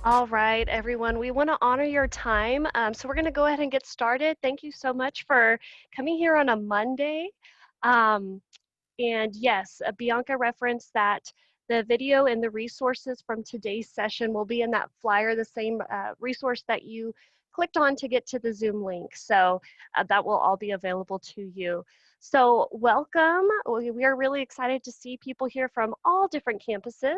All right, everyone, we want to honor your time. So we're going to go ahead and get started. Thank you so much for coming here on a Monday. Um, and yes, Bianca referenced that the video and the resources from today's session will be in that flyer, the same resource that you clicked on to get to the Zoom link. So that will all be available to you. So welcome. We are really excited to see people here from all different campuses.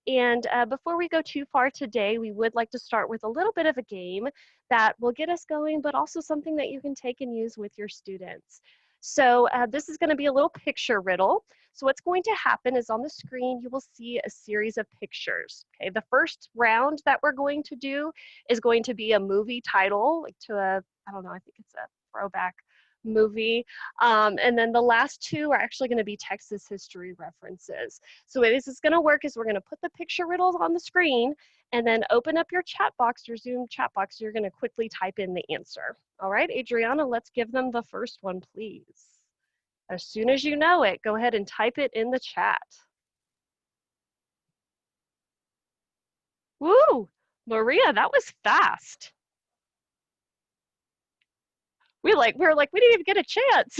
And before we go too far today, we would like to start with a little bit of a game that will get us going, but also something that you can take and use with your students. So this is going to be a little picture riddle. So what's going to happen is on the screen, you will see a series of pictures. Okay, the first round that we're going to do is going to be a movie title, like to a, I don't know, I think it's a throwback movie. And then the last two are actually going to be Texas history references. So the way this is going to work is we're going to put the picture riddles on the screen and then open up your chat box, your Zoom chat box. You're going to quickly type in the answer. All right, Adriana, let's give them the first one, please. As soon as you know it, go ahead and type it in the chat. Woo! Maria, that was fast. We were like, we didn't even get a chance.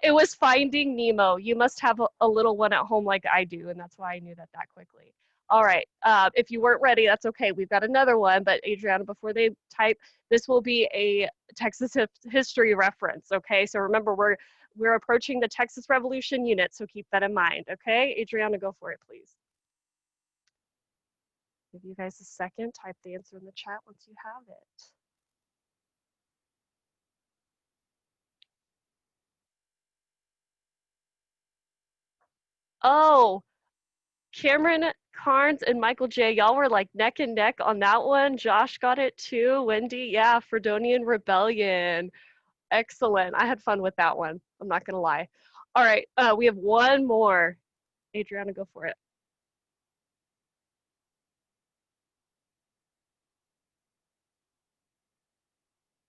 It was Finding Nemo. You must have a little one at home like I do, and that's why I knew that quickly. All right, if you weren't ready, that's okay. We've got another one, but Adriana, before they type, this will be a Texas history reference, okay? So remember, we're approaching the Texas Revolution unit, so keep that in mind, okay? Adriana, go for it, please. Give you guys a second. Type the answer in the chat once you have it. Oh, Cameron Carnes and Michael J. Y'all were like neck and neck on that one. Josh got it too. Wendy, yeah, Fredonian Rebellion. Excellent. I had fun with that one. I'm not going to lie. All right, we have one more. Adriana, go for it.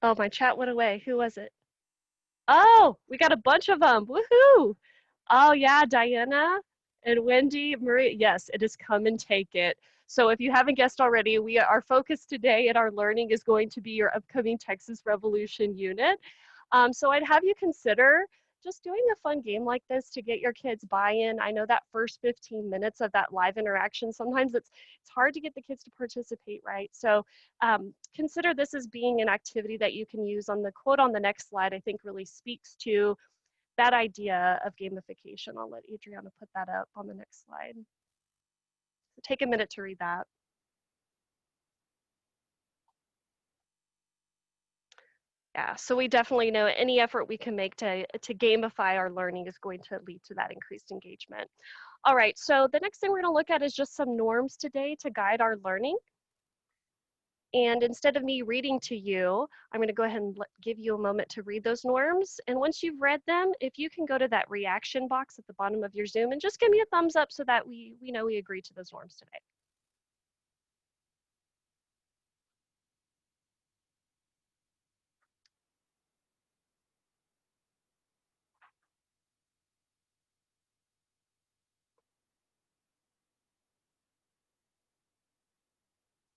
Oh, my chat went away. Who was it? Oh, we got a bunch of them. Woohoo! Oh, yeah, Diana and Wendy, Maria. Yes, it is Come and Take It. So if you haven't guessed already, our focus today at our learning is going to be your upcoming Texas Revolution unit. So I'd have you consider just doing a fun game like this to get your kids buy-in. I know that first 15 minutes of that live interaction, sometimes it's hard to get the kids to participate, right? So consider this as being an activity that you can use. On the quote on the next slide, I think really speaks to that idea of gamification. I'll let Adriana put that up on the next slide. So take a minute to read that. Yeah, so we definitely know any effort we can make to gamify our learning is going to lead to that increased engagement. All right, so the next thing we're going to look at is just some norms today to guide our learning. And instead of me reading to you, I'm going to go ahead and give you a moment to read those norms. And once you've read them, if you can go to that reaction box at the bottom of your Zoom and just give me a thumbs up so that we know we agree to those norms today.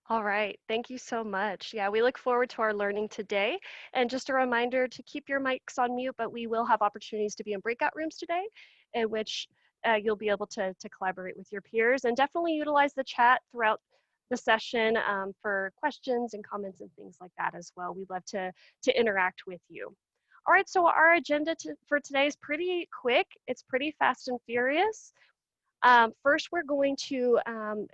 All right, thank you so much. Yeah, we look forward to our learning today. And just a reminder to keep your mics on mute, but we will have opportunities to be in breakout rooms today, in which you'll be able to collaborate with your peers, and definitely utilize the chat throughout the session for questions and comments and things like that as well. We'd love to interact with you. All right, so our agenda for today is pretty quick. It's pretty fast and furious. First, we're going to,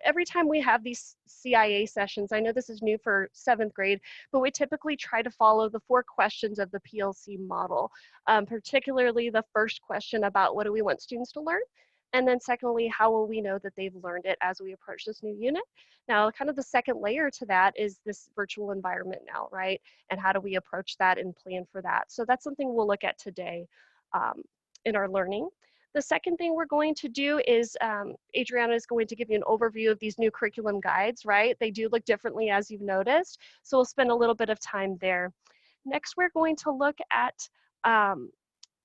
every time we have these CIA sessions, I know this is new for 7th grade, but we typically try to follow the 4 questions of the PLC model, particularly the first question about what do we want students to learn? And then secondly, how will we know that they've learned it as we approach this new unit? Now, kind of the second layer to that is this virtual environment now, right? And how do we approach that and plan for that? So that's something we'll look at today in our learning. The second thing we're going to do is Adriana is going to give you an overview of these new curriculum guides, right? They do look differently as you've noticed. So we'll spend a little bit of time there. Next, we're going to look at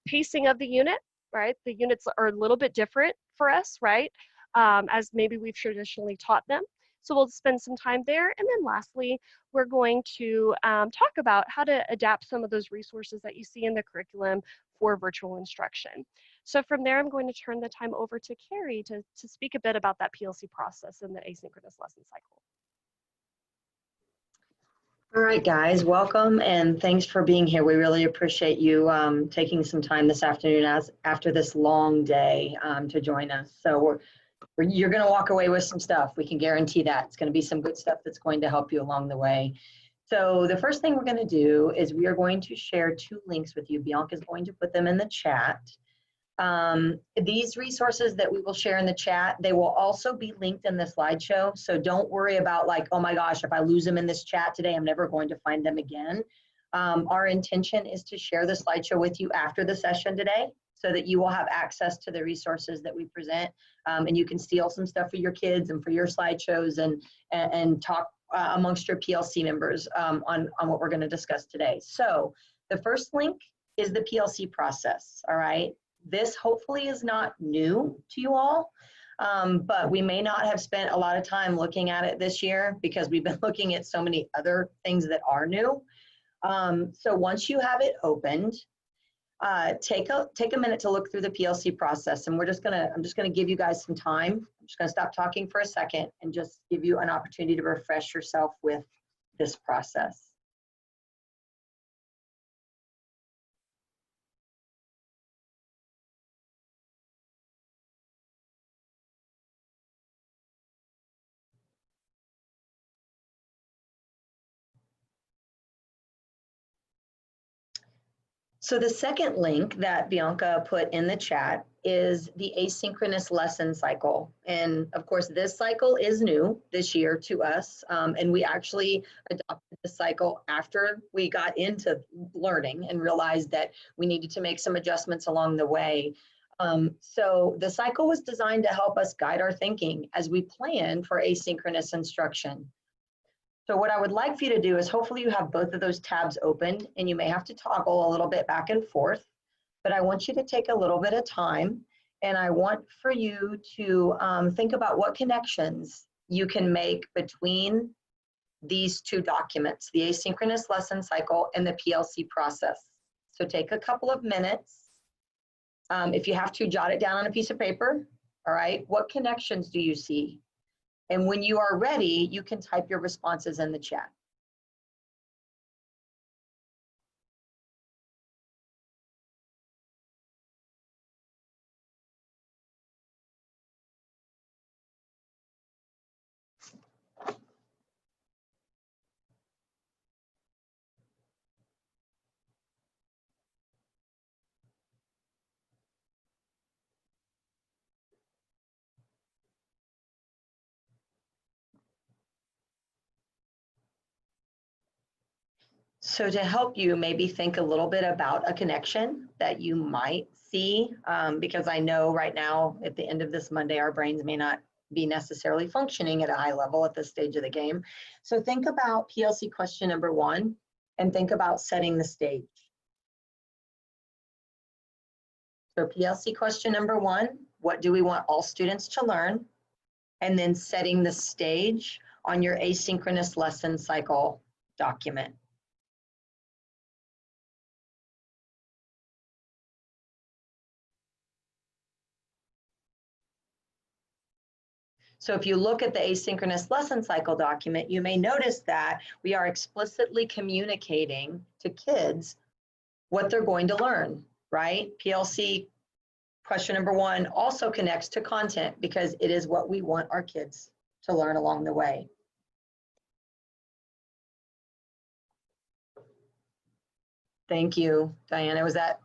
pacing of the unit, right? The units are a little bit different for us, right? As maybe we've traditionally taught them. So we'll spend some time there. And then lastly, we're going to talk about how to adapt some of those resources that you see in the curriculum for virtual instruction. So from there, I'm going to turn the time over to Carrie to speak a bit about that PLC process and the asynchronous lesson cycle. All right, guys, welcome and thanks for being here. We really appreciate you taking some time this afternoon after this long day to join us. So you're going to walk away with some stuff. We can guarantee that. It's going to be some good stuff that's going to help you along the way. So the first thing we're going to do is we are going to share 2 links with you. Bianca's going to put them in the chat. These resources that we will share in the chat, they will also be linked in the slideshow. So don't worry about like, oh my gosh, if I lose them in this chat today, I'm never going to find them again. Our intention is to share the slideshow with you after the session today so that you will have access to the resources that we present, and you can steal some stuff for your kids and for your slideshows and talk amongst your PLC members on what we're going to discuss today. So the first link is the PLC process, all right? This hopefully is not new to you all, but we may not have spent a lot of time looking at it this year because we've been looking at so many other things that are new. So once you have it opened, take a minute to look through the PLC process, and I'm just gonna give you guys some time. I'm just gonna stop talking for a second and just give you an opportunity to refresh yourself with this process. So the second link that Bianca put in the chat is the asynchronous lesson cycle. And of course, this cycle is new this year to us. And we actually adopted the cycle after we got into learning and realized that we needed to make some adjustments along the way. So the cycle was designed to help us guide our thinking as we plan for asynchronous instruction. So what I would like for you to do is hopefully you have both of those tabs opened, and you may have to toggle a little bit back and forth, but I want you to take a little bit of time, and I want for you to think about what connections you can make between these 2 documents, the asynchronous lesson cycle and the PLC process. So take a couple of minutes. If you have to, jot it down on a piece of paper. All right, what connections do you see? And when you are ready, you can type your responses in the chat. So to help you maybe think a little bit about a connection that you might see, because I know right now at the end of this Monday, our brains may not be necessarily functioning at a high level at this stage of the game. So think about PLC question number 1 and think about setting the stage. So PLC question number 1, what do we want all students to learn? And then setting the stage on your asynchronous lesson cycle document. So if you look at the asynchronous lesson cycle document, you may notice that we are explicitly communicating to kids what they're going to learn, right? PLC question number 1 also connects to content because it is what we want our kids to learn along the way. Thank you, Diana. Was that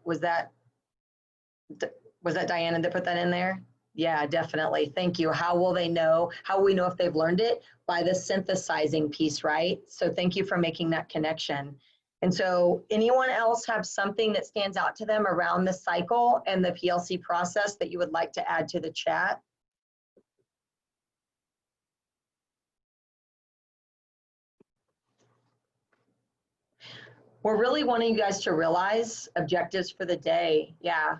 Diana that put that in there? Yeah, definitely. Thank you. How will they know? How will we know if they've learned it? By the synthesizing piece, right? So thank you for making that connection. And so anyone else have something that stands out to them around the cycle and the PLC process that you would like to add to the chat? We're really wanting you guys to realize objectives for the day. Yeah,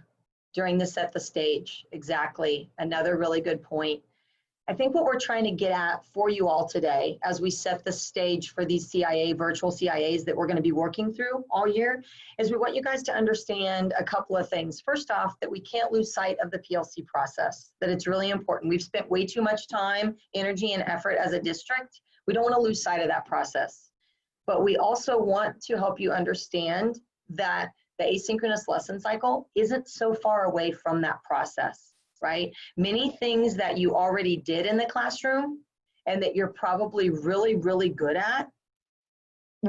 during the set the stage. Exactly. Another really good point. I think what we're trying to get at for you all today, as we set the stage for these virtual CIAs that we're going to be working through all year, is we want you guys to understand a couple of things. First off, that we can't lose sight of the PLC process, that it's really important. We've spent way too much time, energy, and effort as a district. We don't want to lose sight of that process. But we also want to help you understand that the asynchronous lesson cycle isn't so far away from that process. Right? Many things that you already did in the classroom and that you're probably really, really good at,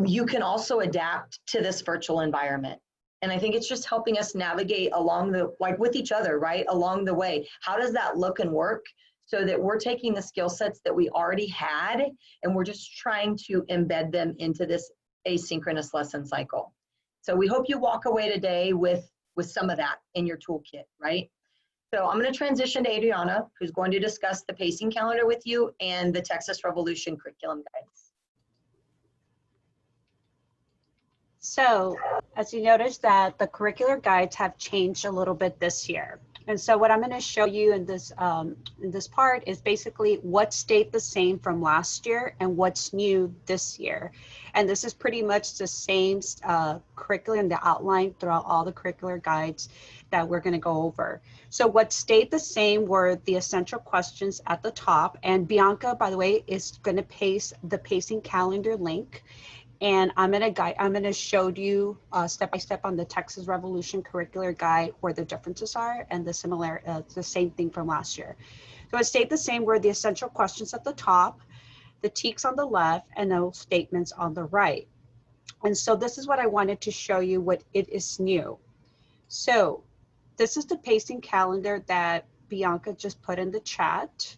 you can also adapt to this virtual environment. And I think it's just helping us navigate along like with each other, right? Along the way. How does that look and work so that we're taking the skill sets that we already had and we're just trying to embed them into this asynchronous lesson cycle. So we hope you walk away today with some of that in your toolkit, right? So I'm going to transition to Adriana, who's going to discuss the pacing calendar with you and the Texas Revolution curriculum guides. So, as you notice that the curricular guides have changed a little bit this year. And so what I'm going to show you in this part is basically what stayed the same from last year and what's new this year. And this is pretty much the same curriculum, the outline throughout all the curricular guides that we're going to go over. So what stayed the same were the essential questions at the top. And Bianca, by the way, is going to paste the pacing calendar link. And I'm going to show you step by step on the Texas Revolution curricular guide where the differences are and the same thing from last year. So it stayed the same were the essential questions at the top, the TEKS on the left, and those statements on the right. And so this is what I wanted to show you what it is new. So this is the pacing calendar that Bianca just put in the chat.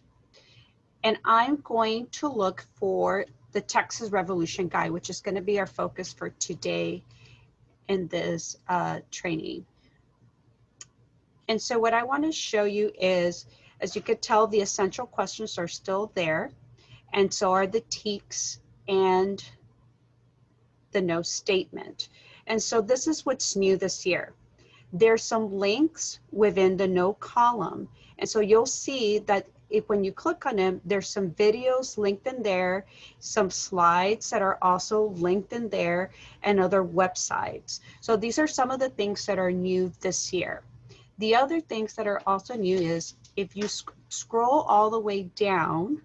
And I'm going to look for the Texas Revolution Guide, which is going to be our focus for today in this training. And so what I want to show you is, as you could tell, the essential questions are still there, and so are the TEKS and the no statement. And so this is what's new this year. There's some links within the no column. And so you'll see that when you click on them, there's some videos linked in there, some slides that are also linked in there, and other websites. So these are some of the things that are new this year. The other things that are also new is if you scroll all the way down,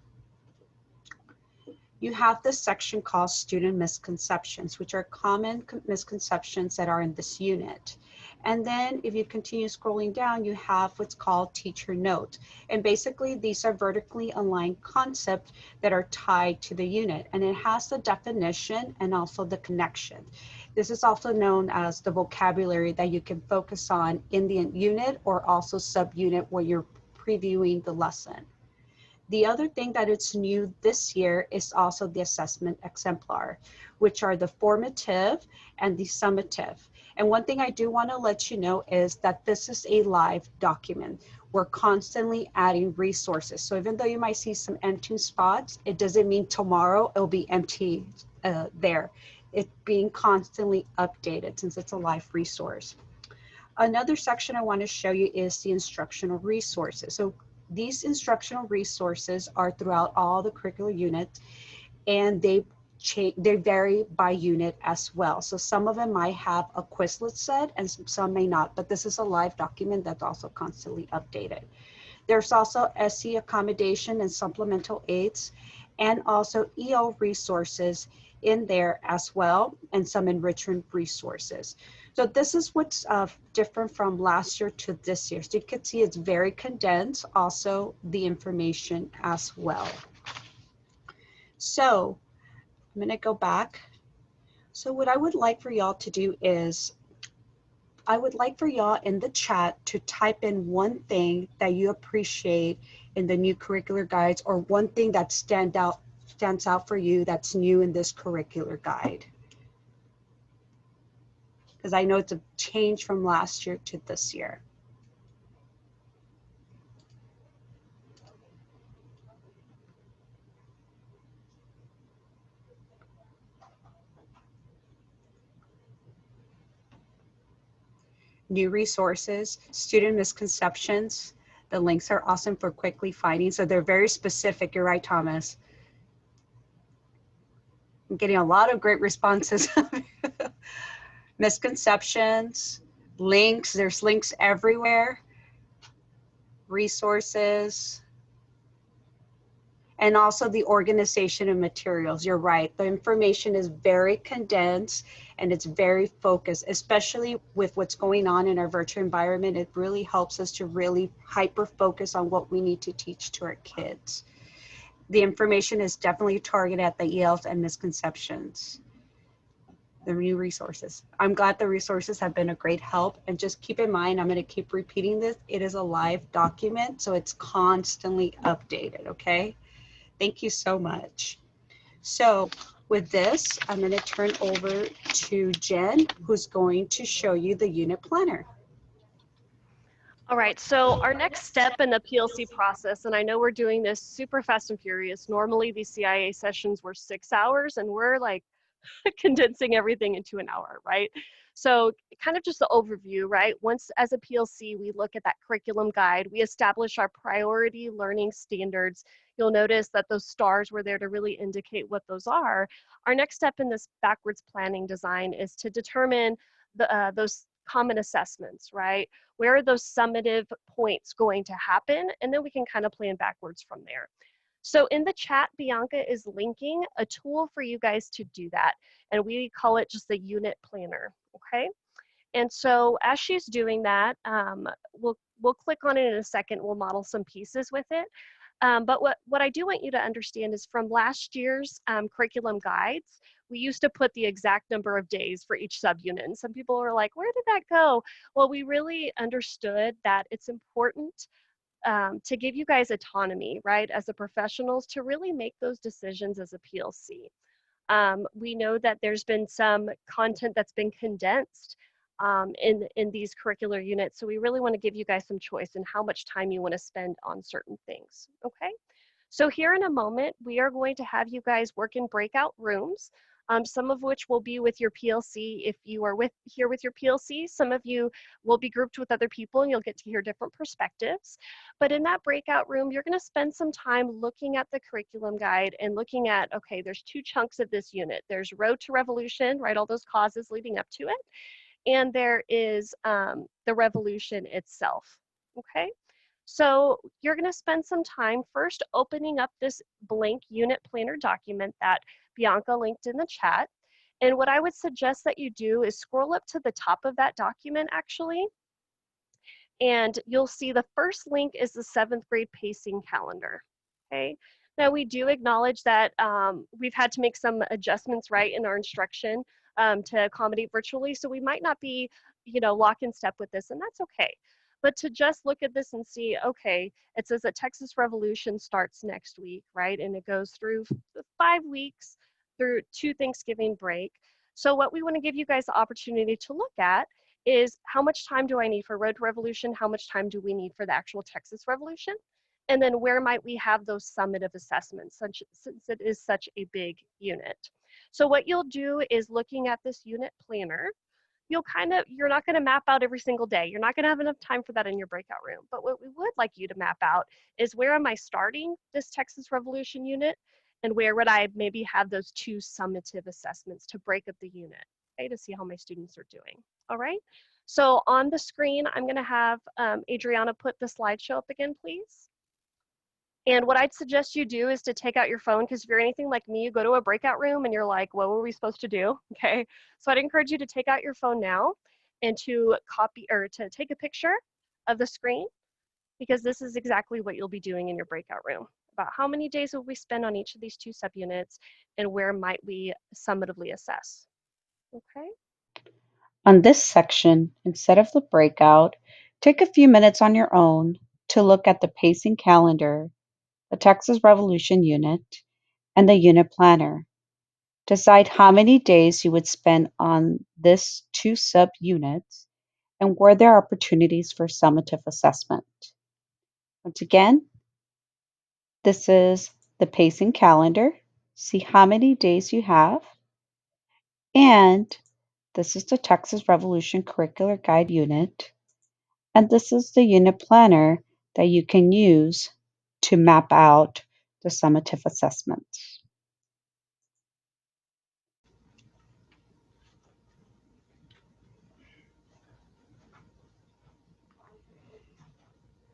you have this section called student misconceptions, which are common misconceptions that are in this unit. And then if you continue scrolling down, you have what's called teacher notes. And basically these are vertically aligned concepts that are tied to the unit. And it has the definition and also the connection. This is also known as the vocabulary that you can focus on in the unit or also subunit where you're previewing the lesson. The other thing that is new this year is also the assessment exemplar, which are the formative and the summative. And one thing I do want to let you know is that this is a live document. We're constantly adding resources. So even though you might see some empty spots, it doesn't mean tomorrow it'll be empty there. It's being constantly updated since it's a live resource. Another section I want to show you is the instructional resources. So these instructional resources are throughout all the curricular units, and they vary by unit as well. So some of them might have a Quizlet set and some may not, but this is a live document that's also constantly updated. There's also SE accommodation and supplemental aids, and also EL resources in there as well, and some enrichment resources. So this is what's different from last year to this year. So you can see it's very condensed, also the information as well. So I'm gonna go back. So what I would like for y'all to do is, I would like for y'all in the chat to type in one thing that you appreciate in the new curricular guides, or one thing that stands out for you that's new in this curricular guide. Because I know it's a change from last year to this year. New resources, student misconceptions, The links are awesome for quickly finding. So they're very specific. You're right, Thomas. I'm getting a lot of great responses. Misconceptions, links, there's links everywhere, resources, and also the organization of materials. You're right. The information is very condensed and it's very focused, especially with what's going on in our virtual environment. It really helps us to really hyper focus on what we need to teach to our kids. The information is definitely targeted at the ELs and misconceptions. The new resources. I'm glad the resources have been a great help. And just keep in mind, I'm going to keep repeating this. It is a live document, so it's constantly updated, okay? Thank you so much. So with this, I'm going to turn over to Jen, who's going to show you the unit planner. All right, so our next step in the PLC process, and I know we're doing this super fast and furious. Normally these CIA sessions were 6 hours and we're like condensing everything into an hour, right? So kind of just the overview, right? Once as a PLC, we look at that curriculum guide, we establish our priority learning standards. You'll notice that those stars were there to really indicate what those are. Our next step in this backwards planning design is to determine those common assessments, right? Where are those summative points going to happen? And then we can kind of plan backwards from there. So in the chat, Bianca is linking a tool for you guys to do that. And we call it just the unit planner, okay? And so as she's doing that, we'll click on it in a second. We'll model some pieces with it. But what I do want you to understand is from last year's curriculum guides, we used to put the exact number of days for each subunit. And some people were like, where did that go? Well, we really understood that it's important to give you guys autonomy, right, as a professionals to really make those decisions as a PLC. We know that there's been some content that's been condensed in these curricular units, so we really want to give you guys some choice in how much time you want to spend on certain things, okay? So here in a moment, we are going to have you guys work in breakout rooms, some of which will be with your PLC if you are here with your PLC. Some of you will be grouped with other people and you'll get to hear different perspectives. But in that breakout room, you're gonna spend some time looking at the curriculum guide and looking at, okay, there's 2 chunks of this unit. There's Road to Revolution, right, all those causes leading up to it. And there is the revolution itself, okay? So you're going to spend some time first opening up this blank unit planner document that Bianca linked in the chat. And what I would suggest that you do is scroll up to the top of that document actually, and you'll see the first link is the 7th grade pacing calendar, okay? Now we do acknowledge that we've had to make some adjustments, right, in our instruction to accommodate virtually, so we might not be, lock in step with this, and that's okay. But to just look at this and see, okay, it says that Texas Revolution starts next week, right? And it goes through 5 weeks through to Thanksgiving break. So what we want to give you guys the opportunity to look at is how much time do I need for Road to Revolution? How much time do we need for the actual Texas Revolution? And then where might we have those summative assessments since it is such a big unit? So what you'll do is looking at this unit planner, you're not going to map out every single day. You're not going to have enough time for that in your breakout room. But what we would like you to map out is where am I starting this Texas Revolution unit and where would I maybe have those 2 summative assessments to break up the unit, okay, to see how my students are doing. All right. So on the screen, I'm going to have Adriana put the slideshow up again, please. And what I'd suggest you do is to take out your phone, because if you're anything like me, you go to a breakout room and you're like, what were we supposed to do? Okay, so I'd encourage you to take out your phone now and to copy or to take a picture of the screen, because this is exactly what you'll be doing in your breakout room. About how many days will we spend on each of these 2 subunits and where might we summatively assess, okay? On this section, instead of the breakout, take a few minutes on your own to look at the pacing calendar, the Texas Revolution unit, and the unit planner. Decide how many days you would spend on this 2 subunits and where there are opportunities for summative assessment. Once again, this is the pacing calendar. See how many days you have. And this is the Texas Revolution Curricular Guide unit. And this is the unit planner that you can use to map out the summative assessments.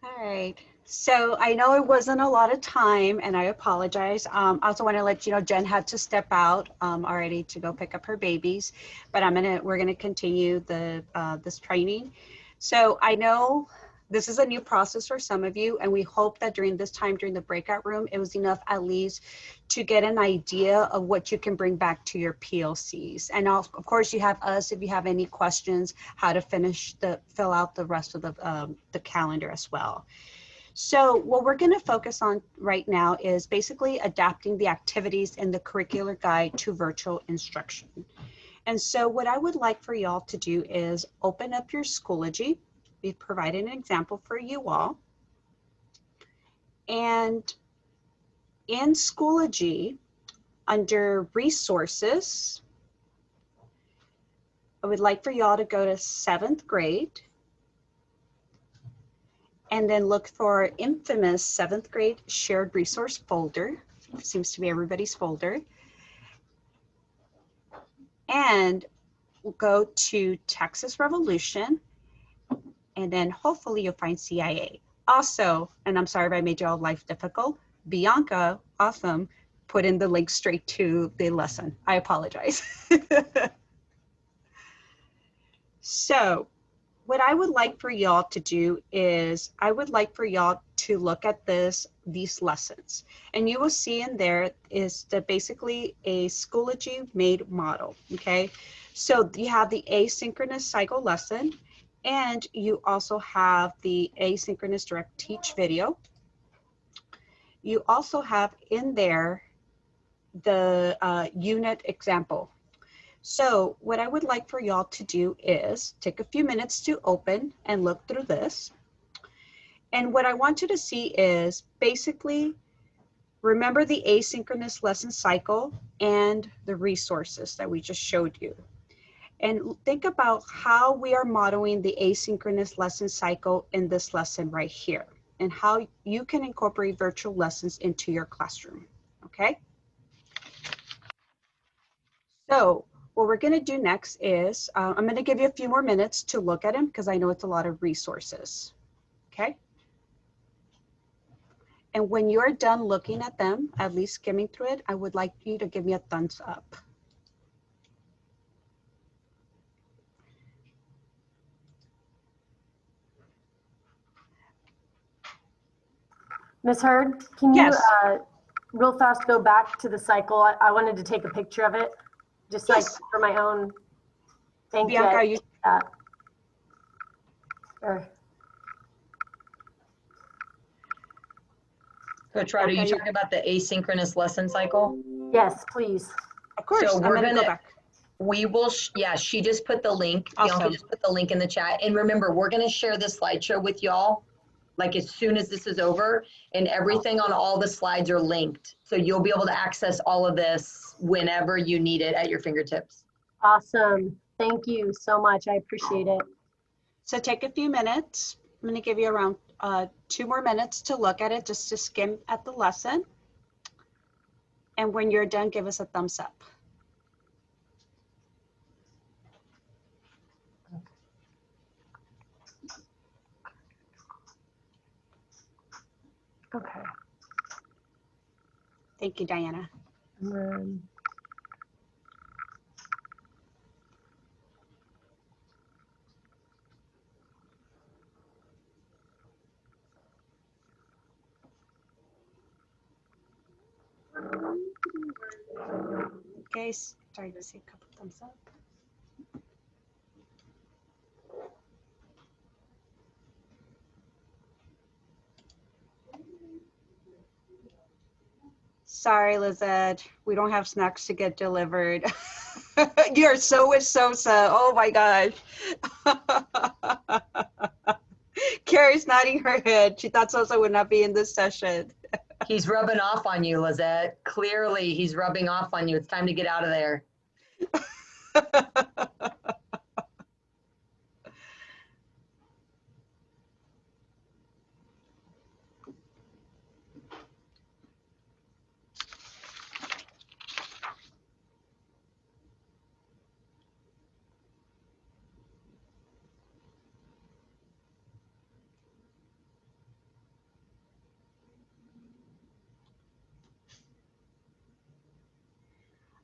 All right. So I know it wasn't a lot of time, and I apologize. I also want to let you know Jen had to step out already to go pick up her babies, but we're gonna continue this training. So I know this is a new process for some of you, and we hope that during this time, during the breakout room, it was enough at least to get an idea of what you can bring back to your PLCs. And of course, you have us if you have any questions, how to fill out the rest of the calendar as well. So what we're going to focus on right now is basically adapting the activities in the curricular guide to virtual instruction. And so what I would like for y'all to do is open up your Schoology. We've provided an example for you all. And in Schoology, under resources, I would like for y'all to go to 7th grade and then look for infamous 7th grade shared resource folder. Seems to be everybody's folder. And we'll go to Texas Revolution, and then hopefully you'll find CIA. Also, and I'm sorry if I made y'all life difficult, Bianca, awesome, put in the link straight to the lesson. I apologize. So what I would like for y'all to do is I would like for y'all to look at these lessons, and you will see in there is basically a Schoology made model. Okay, so you have the asynchronous cycle lesson, and you also have the asynchronous direct teach video. You also have in there the unit example. So what I would like for y'all to do is take a few minutes to open and look through this. And what I want you to see is basically remember the asynchronous lesson cycle and the resources that we just showed you. And think about how we are modeling the asynchronous lesson cycle in this lesson right here, and how you can incorporate virtual lessons into your classroom, okay? So what we're going to do next is I'm going to give you a few more minutes to look at them because I know it's a lot of resources. Okay. And when you're done looking at them, at least skimming through it, I would like you to give me a thumbs up. Ms. Hurd, can you Yes. real fast go back to the cycle? I wanted to take a picture of it, just like Yes. for my own. Thank Bianca, you. are you? Or, Coach Rod, are you talking about the asynchronous lesson cycle? yes, please. Of course. So I'm going to go back. we will, yeah, she just put the link. Awesome. Bianca just put the link in the chat. And remember, we're going to share this slideshow with y'all, like as soon as this is over, and everything on all the slides are linked. So you'll be able to access all of this whenever you need it at your fingertips. Awesome. Thank you so much. I appreciate it. So take a few minutes. I'm going to give you around 2 more minutes to look at it, just to skim at the lesson. And when you're done, give us a thumbs up. Okay. Thank you, Diana. Okay, starting to see a couple thumbs up. Sorry, Lizette, we don't have snacks to get delivered. You're so with Sosa. Oh my gosh. Carrie's nodding her head. She thought Sosa would not be in this session. He's rubbing off on you, Lizette. Clearly, he's rubbing off on you. It's time to get out of there.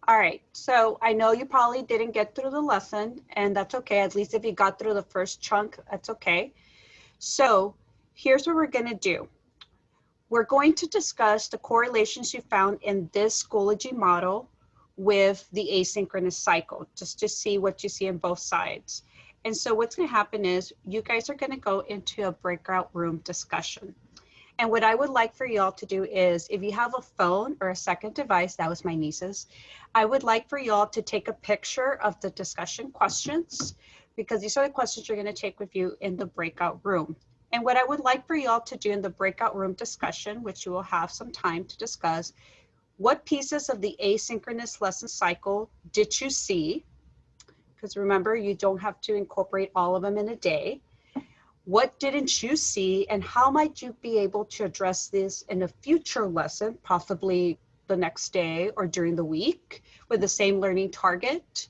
All right, so I know you probably didn't get through the lesson, and that's okay. At least if you got through the first chunk, that's okay. So here's what we're going to do. We're going to discuss the correlations you found in this Schoology model with the asynchronous cycle, just to see what you see on both sides. And so what's going to happen is you guys are going to go into a breakout room discussion. And what I would like for y'all to do is, if you have a phone or a second device, that was my niece's, I would like for y'all to take a picture of the discussion questions, because these are the questions you're going to take with you in the breakout room. And what I would like for y'all to do in the breakout room discussion, which you will have some time to discuss, what pieces of the asynchronous lesson cycle did you see? Because remember, you don't have to incorporate all of them in a day. What didn't you see, and how might you be able to address this in a future lesson, possibly the next day or during the week with the same learning target?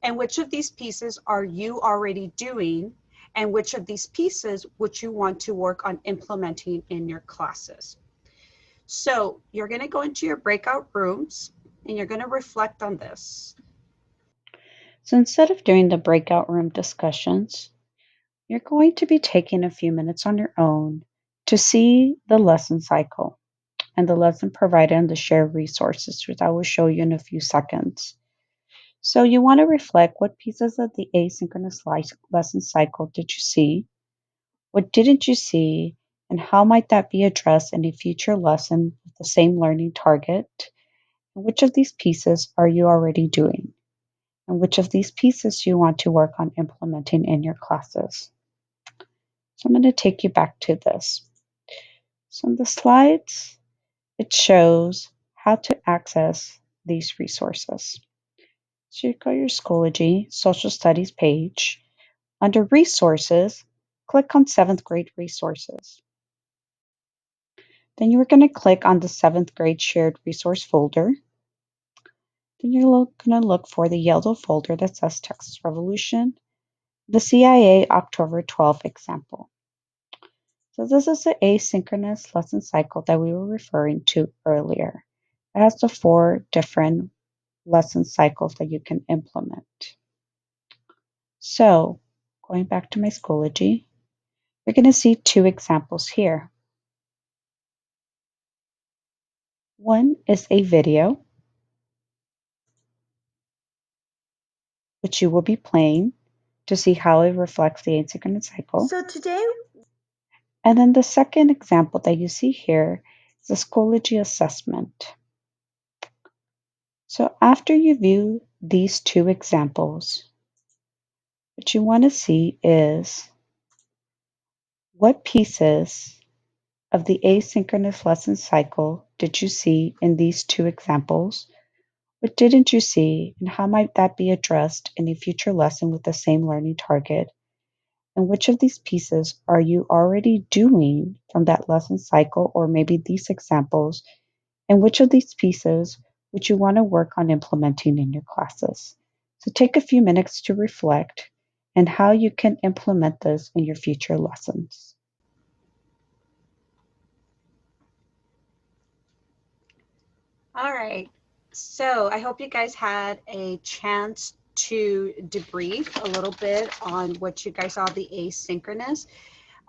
And which of these pieces are you already doing? And which of these pieces would you want to work on implementing in your classes? So you're going to go into your breakout rooms and you're going to reflect on this. So instead of doing the breakout room discussions, you're going to be taking a few minutes on your own to see the lesson cycle and the lesson provided in the shared resources, which I will show you in a few seconds. So you want to reflect, what pieces of the asynchronous lesson cycle did you see? What didn't you see? And how might that be addressed in a future lesson with the same learning target? And which of these pieces are you already doing? And which of these pieces do you want to work on implementing in your classes? So I'm going to take you back to this. So in the slides, it shows how to access these resources. So you go to your Schoology Social Studies page. Under Resources, click on 7th grade resources. Then you're going to click on the 7th grade shared resource folder. Then you're going to look for the yellow folder that says Texas Revolution, the CIA October 12 example. So this is the asynchronous lesson cycle that we were referring to earlier. It has the 4 different lesson cycles that you can implement. So going back to my Schoology, you're going to see 2 examples here. One is a video, which you will be playing to see how it reflects the asynchronous cycle. So today, And then the second example that you see here is the Schoology Assessment. So after you view these 2 examples, what you want to see is, what pieces of the asynchronous lesson cycle did you see in these 2 examples? What didn't you see, and how might that be addressed in a future lesson with the same learning target? And which of these pieces are you already doing from that lesson cycle, or maybe these examples? And which of these pieces would you want to work on implementing in your classes? So take a few minutes to reflect and how you can implement this in your future lessons. All right, so I hope you guys had a chance to debrief a little bit on what you guys saw the asynchronous.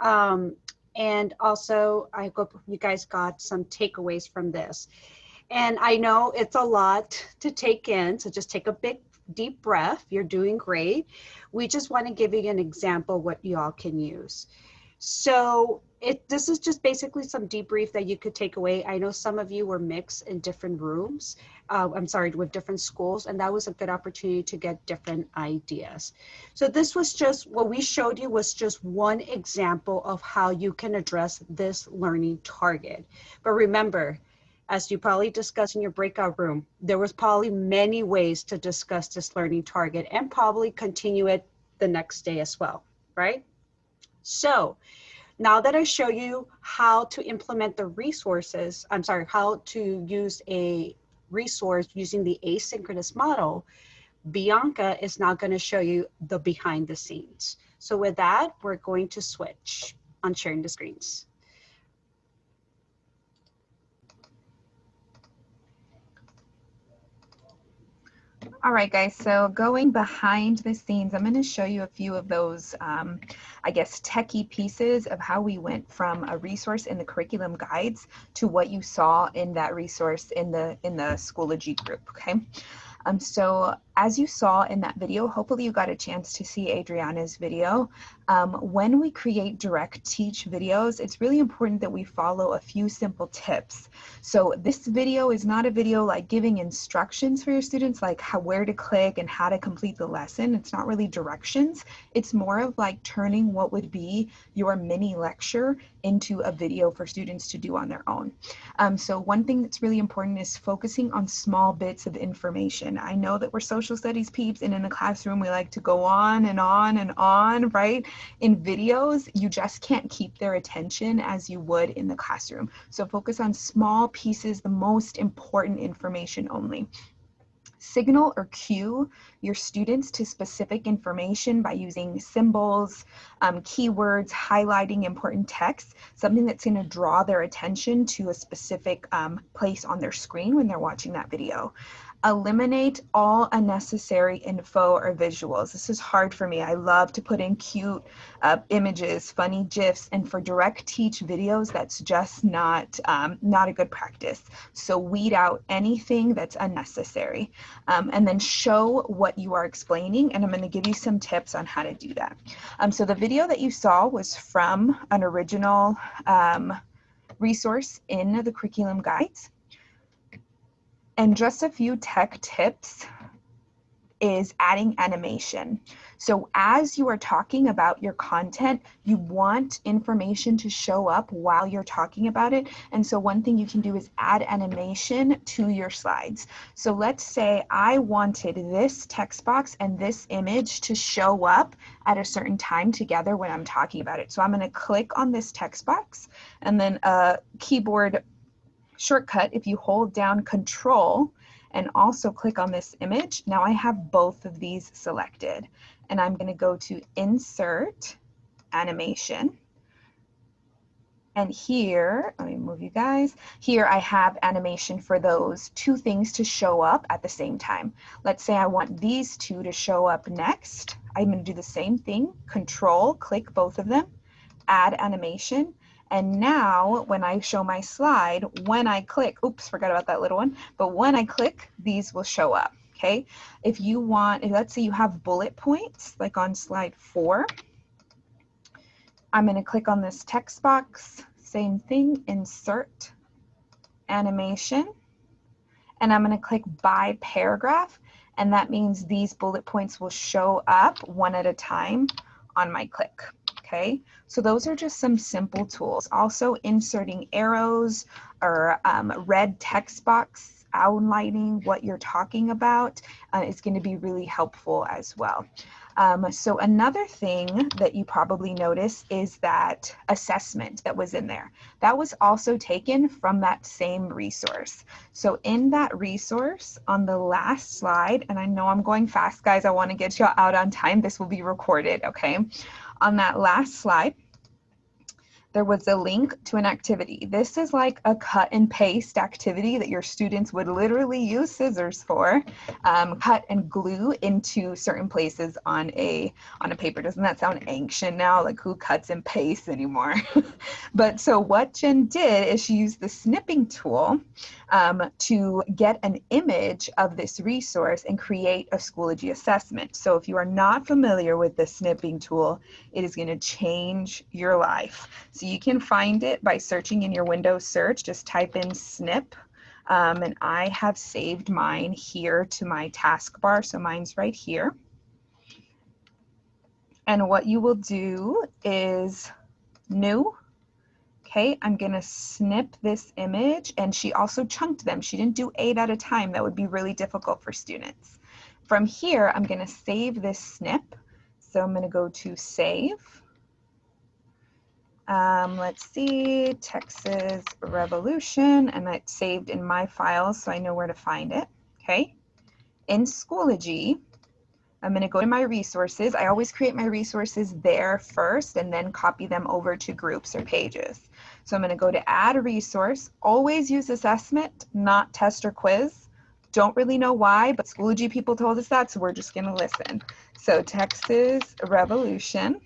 And also, I hope you guys got some takeaways from this. And I know it's a lot to take in, so just take a big, deep breath. You're doing great. We just want to give you an example what you all can use. So this is just basically some debrief that you could take away. I know some of you were mixed in different rooms. I'm sorry, with different schools, and that was a good opportunity to get different ideas. So this was just, what we showed you was just one example of how you can address this learning target. But remember, as you probably discussed in your breakout room, there was probably many ways to discuss this learning target and probably continue it the next day as well, right? So now that I show you how to implement the resources, how to use a resource using the asynchronous model, Bianca is now going to show you the behind the scenes. So with that, we're going to switch on sharing the screens. All right, guys, so going behind the scenes, I'm going to show you a few of those, I guess, techie pieces of how we went from a resource in the curriculum guides to what you saw in that resource in the Schoology group, okay? So as you saw in that video, hopefully you got a chance to see Adriana's video. When we create direct teach videos, it's really important that we follow a few simple tips. So this video is not a video like giving instructions for your students, like where to click and how to complete the lesson. It's not really directions. It's more of like turning what would be your mini lecture into a video for students to do on their own. So one thing that's really important is focusing on small bits of information. I know that we're social studies peeps, and in the classroom we like to go on and on and on, right? In videos, you just can't keep their attention as you would in the classroom. So focus on small pieces, the most important information only. Signal or cue your students to specific information by using symbols, keywords, highlighting important text, something that's going to draw their attention to a specific place on their screen when they're watching that video. Eliminate all unnecessary info or visuals. This is hard for me. I love to put in cute images, funny GIFs, and for direct teach videos, that's just not a good practice. So weed out anything that's unnecessary, and then show what you are explaining, and I'm going to give you some tips on how to do that. So the video that you saw was from an original resource in the curriculum guides. And just a few tech tips is adding animation. So as you are talking about your content, you want information to show up while you're talking about it. And so one thing you can do is add animation to your slides. So let's say I wanted this text box and this image to show up at a certain time together when I'm talking about it. So I'm going to click on this text box, and then a keyboard shortcut, if you hold down Control and also click on this image, now I have both of these selected. And I'm going to go to Insert, Animation. And here, let me move you guys. Here I have animation for those two things to show up at the same time. Let's say I want these two to show up next. I'm going to do the same thing. Control, click both of them, add animation. And now when I show my slide, when I click, oops, forgot about that little one, but when I click, these will show up, okay? If you want, let's say you have bullet points, like on slide 4, I'm gonna click on this text box, same thing, insert, animation, and I'm gonna click by paragraph, and that means these bullet points will show up one at a time on my click. Okay, so those are just some simple tools. Also inserting arrows or red text box outlining what you're talking about is going to be really helpful as well. So another thing that you probably noticed is that assessment that was in there. That was also taken from that same resource. So in that resource on the last slide, and I know I'm going fast, guys, I want to get you out on time. This will be recorded, okay? On that last slide, there was a link to an activity. This is like a cut and paste activity that your students would literally use scissors for, cut and glue into certain places on a paper. Doesn't that sound ancient now? Like who cuts and pastes anymore? But so what Jen did is she used the snipping tool to get an image of this resource and create a Schoology assessment. So if you are not familiar with the snipping tool, it is going to change your life. So you can find it by searching in your Windows search. Just type in snip, and I have saved mine here to my taskbar, so mine's right here. And what you will do is new. Okay, I'm going to snip this image, and she also chunked them. She didn't do 8 at a time. That would be really difficult for students. From here, I'm going to save this snip. So I'm going to go to Save. Let's see, Texas Revolution, and it's saved in my files, so I know where to find it. Okay, in Schoology, I'm going to go to my resources. I always create my resources there first and then copy them over to groups or pages. So I'm going to go to add a resource. Always use assessment, not test or quiz. Don't really know why, but Schoology people told us that, so we're just going to listen. So Texas Revolution.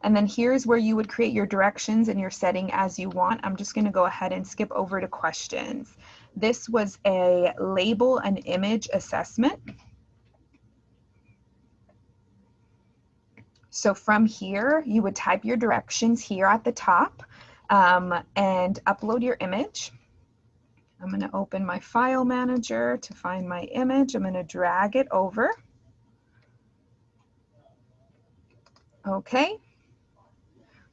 And then here's where you would create your directions and your setting as you want. I'm just going to go ahead and skip over to questions. This was a label and image assessment. So from here, you would type your directions here at the top and upload your image. I'm going to open my file manager to find my image. I'm going to drag it over. Okay.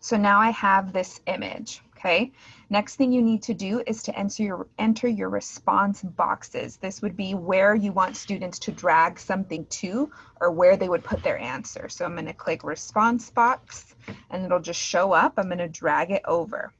So now I have this image, okay? Next thing you need to do is to enter your response boxes. This would be where you want students to drag something to or where they would put their answer. So I'm going to click response box and it'll just show up. I'm going to drag it over.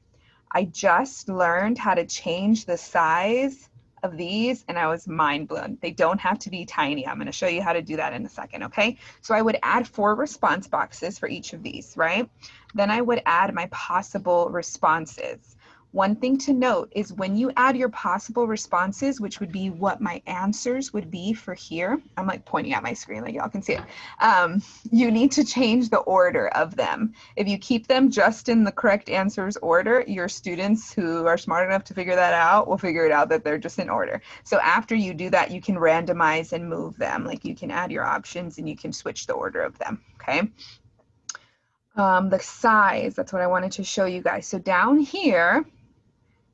I just learned how to change the size of these and I was mind blown. They don't have to be tiny. I'm going to show you how to do that in a second, okay? So I would add 4 response boxes for each of these, right? Then I would add my possible responses. One thing to note is when you add your possible responses, which would be what my answers would be for here, I'm like pointing at my screen like y'all can see it, you need to change the order of them. If you keep them just in the correct answers order, your students who are smart enough to figure that out will figure it out that they're just in order. So after you do that, you can randomize and move them. Like you can add your options and you can switch the order of them, okay? The size, that's what I wanted to show you guys. So down here,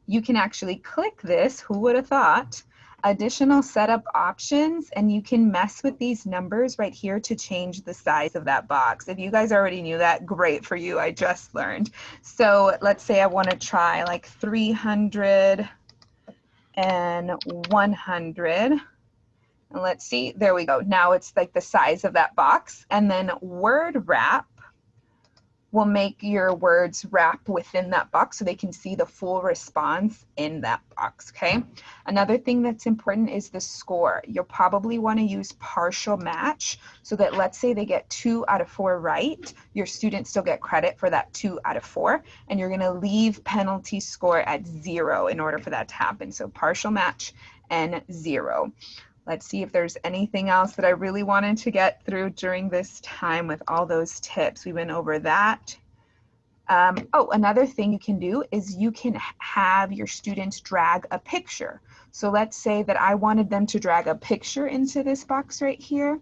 you can actually click this, who would have thought, additional setup options, and you can mess with these numbers right here to change the size of that box. If you guys already knew that, great for you, I just learned. So let's say I want to try like 300 and 100. And let's see, there we go. Now it's like the size of that box. And then word wrap will make your words wrap within that box so they can see the full response in that box, okay? Another thing that's important is the score. You'll probably want to use partial match so that let's say they get 2 out of 4 right, your students still get credit for that 2 out of 4, and you're going to leave penalty score at 0 in order for that to happen. So partial match and 0. Let's see if there's anything else that I really wanted to get through during this time with all those tips. We went over that. Oh, another thing you can do is you can have your students drag a picture. So let's say that I wanted them to drag a picture into this box right here.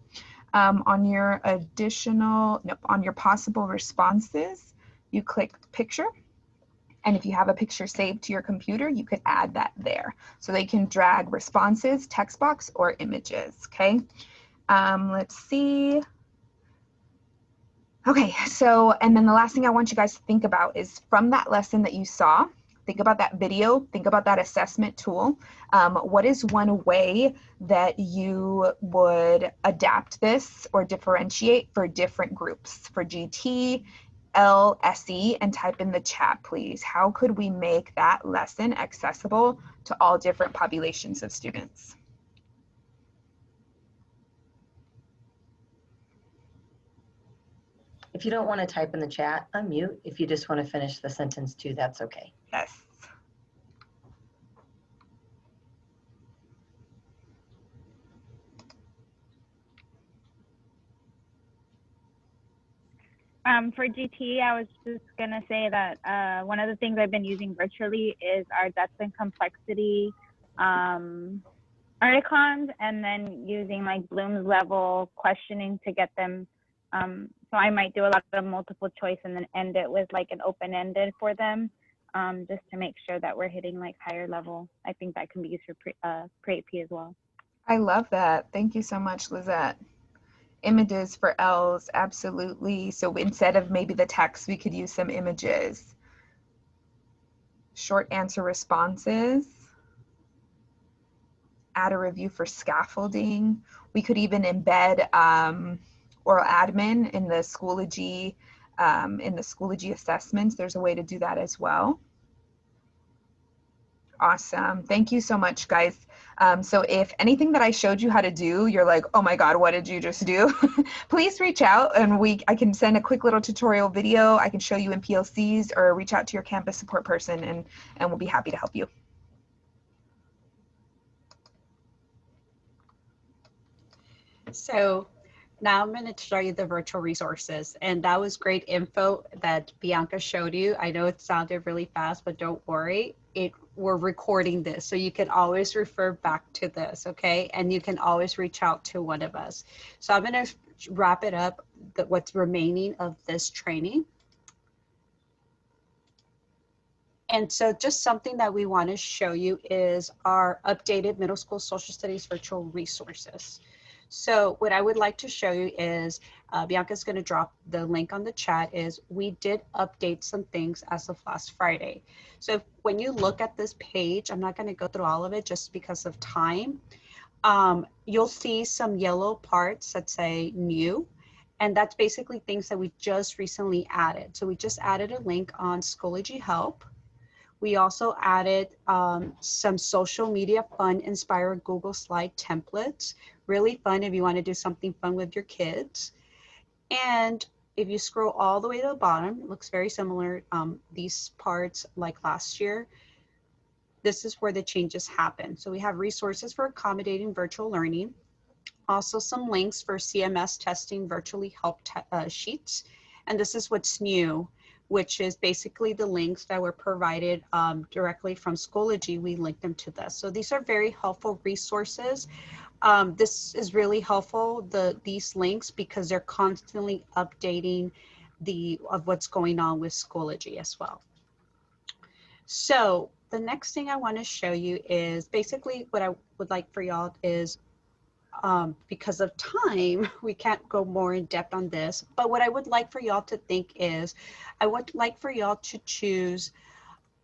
On your on your possible responses, you click picture. And if you have a picture saved to your computer, you could add that there. So they can drag responses, text box, or images, okay? Let's see. Okay, so, and then the last thing I want you guys to think about is from that lesson that you saw, think about that video, think about that assessment tool. What is one way that you would adapt this or differentiate for different groups, for GT, LSE, and type in the chat, please. How could we make that lesson accessible to all different populations of students? If you don't want to type in the chat, unmute. If you just want to finish the sentence too, that's okay. Yes. For GT, I was just going to say that one of the things I've been using virtually is our depth and complexity articons, and then using like Bloom's level questioning to get them. So I might do a lot of multiple choice and then end it with like an open-ended for them, just to make sure that we're hitting like higher level. I think that can be used for pre-AP as well. I love that. Thank you so much, Lizette. Images for L's, absolutely. So instead of maybe the text, we could use some images. Short answer responses. Add a review for scaffolding. We could even embed oral admin in the Schoology assessments. There's a way to do that as well. Awesome. Thank you so much, guys. So if anything that I showed you how to do, you're like, oh my God, what did you just do? Please reach out and I can send a quick little tutorial video. I can show you in PLCs or reach out to your campus support person and we'll be happy to help you. So now I'm going to show you the virtual resources. And that was great info that Bianca showed you. I know it sounded really fast, but don't worry. We're recording this, so you can always refer back to this, okay? And you can always reach out to one of us. So I'm going to wrap it up, what's remaining of this training. And so just something that we want to show you is our updated middle school social studies virtual resources. So what I would like to show you is, Bianca's going to drop the link on the chat, is we did update some things as of last Friday. So when you look at this page, I'm not going to go through all of it just because of time. You'll see some yellow parts that say new. And that's basically things that we just recently added. So we just added a link on Schoology Help. We also added some social media fun inspired Google slide templates. Really fun if you want to do something fun with your kids. And if you scroll all the way to the bottom, it looks very similar. These parts like last year, this is where the changes happen. So we have resources for accommodating virtual learning. Also some links for CMS testing virtually help sheets. And this is what's new, which is basically the links that were provided directly from Schoology. We link them to this. So these are very helpful resources. This is really helpful, these links, because they're constantly updating of what's going on with Schoology as well. So the next thing I want to show you is basically what I would like for y'all is, because of time, we can't go more in depth on this, but what I would like for y'all to think is, I would like for y'all to choose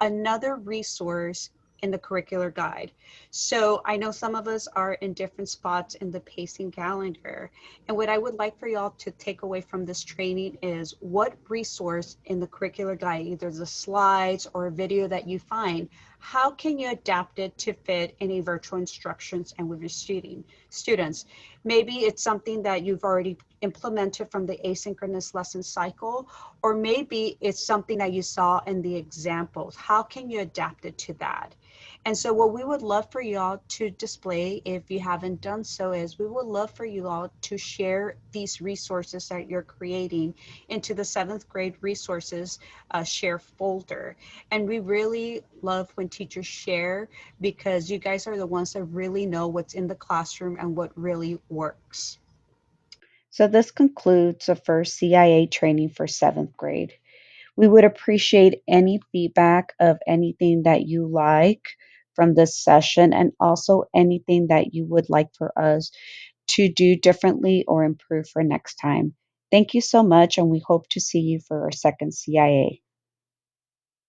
another resource in the curricular guide. So I know some of us are in different spots in the pacing calendar. And what I would like for y'all to take away from this training is, what resource in the curricular guide, either the slides or a video that you find, how can you adapt it to fit in a virtual instructions and with your students? Maybe it's something that you've already implemented from the asynchronous lesson cycle, or maybe it's something that you saw in the examples. How can you adapt it to that? And so what we would love for y'all to display, if you haven't done so, is we would love for you all to share these resources that you're creating into the 7th grade resources share folder. And we really love when teachers share, because you guys are the ones that really know what's in the classroom and what really works. So this concludes the first CIA training for 7th grade. We would appreciate any feedback of anything that you like from this session, and also anything that you would like for us to do differently or improve for next time. Thank you so much, and we hope to see you for our second CIA.